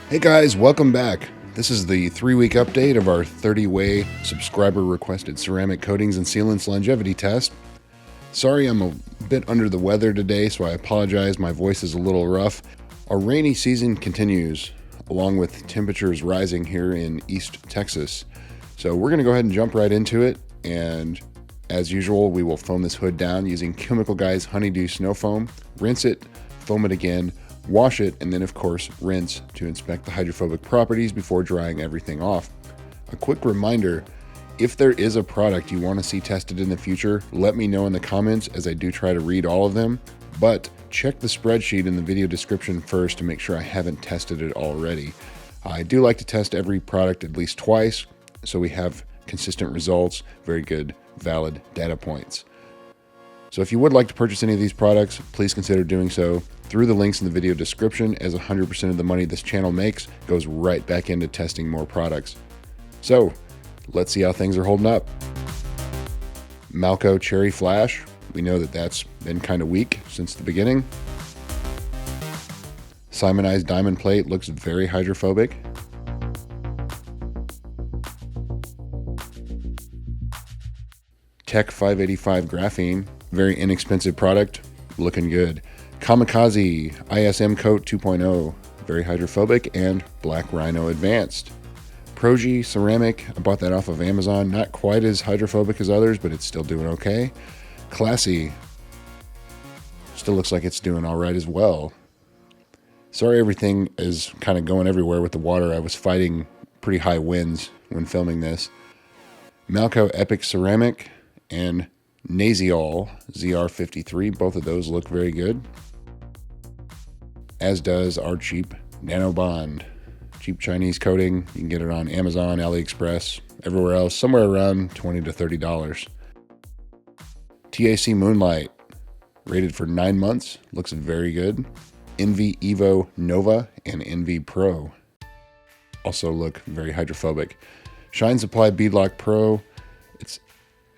Hey guys, welcome back. This is the 3-week update of our 30-way subscriber requested ceramic coatings and sealants longevity test. Sorry I'm a bit under the weather today, so I apologize, my voice is a little rough. Our rainy season continues, along with temperatures rising here in East Texas. So we're going to go ahead and jump right into it, and as usual, we will foam this hood down using Chemical Guy's Honeydew Snow Foam, rinse it, foam it again, wash it, and then of course rinse to inspect the hydrophobic properties before drying everything off. A quick reminder, if there is a product you want to see tested in the future, let me know in the comments as I do try to read all of them, but check the spreadsheet in the video description first to make sure I haven't tested it already. I do like to test every product at least twice so we have consistent results, very good, valid data points. So if you would like to purchase any of these products, please consider doing so through the links in the video description, as 100% of the money this channel makes goes right back into testing more products. So let's see how things are holding up. Malco Cherry Flash, we know that that's been kind of weak since the beginning. Simonized Diamond Plate looks very hydrophobic. Tech 585 Graphene, very inexpensive product, looking good. Kamikaze ISM Coat 2.0, very hydrophobic, and Black Rhino Advanced. Proji Ceramic, I bought that off of Amazon, not quite as hydrophobic as others, but it's still doing okay. Classy, still looks like it's doing all right as well. Sorry everything is kind of going everywhere with the water. I was fighting pretty high winds when filming this. Malco Epic Ceramic and Naziol ZR53, both of those look very good. As does our cheap Nano Bond. Cheap Chinese coating, you can get it on Amazon, AliExpress, everywhere else, somewhere around $20 to $30. TAC Moonlight, rated for 9 months, looks very good. Envy Evo Nova and Envy Pro also look very hydrophobic. Shine Supply Beadlock Pro, it's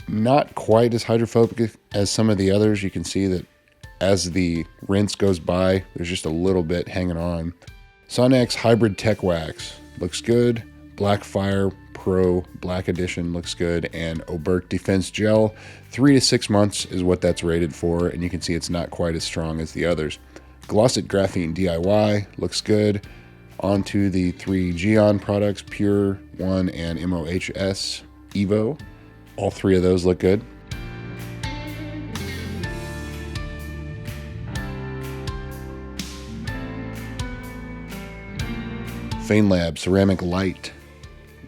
not quite as hydrophobic as some of the others. You can see that as the rinse goes by, there's just a little bit hanging on. Sonex Hybrid Tech Wax looks good. Blackfire Pro Black Edition looks good. And Oberk Defense Gel, 3 to 6 months is what that's rated for, and you can see it's not quite as strong as the others. Glossit Graphene DIY looks good. On to the 3 Geon products, Pure One and MOHS Evo. All 3 of those look good. FaneLab Ceramic Light,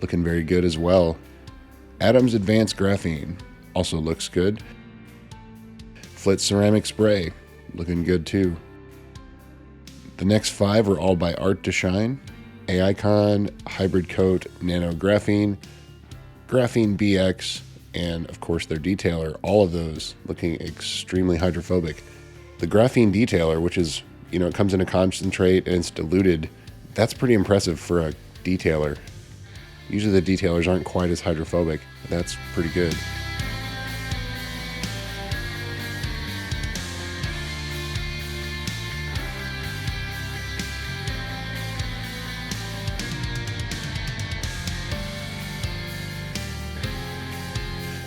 looking very good as well. Adams Advanced Graphene also looks good. Flit Ceramic Spray, looking good too. The next 5 are all by Art to Shine. AICON, Hybrid Coat, Nano Graphene, Graphene BX, and of course their detailer, all of those looking extremely hydrophobic. The graphene detailer, which is, it comes in a concentrate and it's diluted, that's pretty impressive for a detailer. Usually the detailers aren't quite as hydrophobic, but that's pretty good.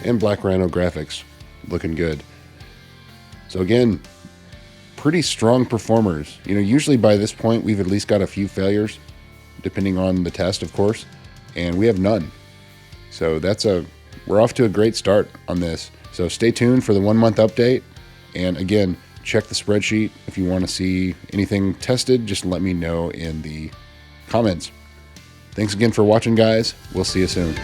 And Black Rhino Graphics, looking good. So again, pretty strong performers. Usually by this point we've at least got a few failures, depending on the test, of course, and we have none. So we're off to a great start on this. So stay tuned for the 1-month update, and again, check the spreadsheet. If you want to see anything tested, just let me know in the comments. Thanks again for watching, guys. We'll see you soon.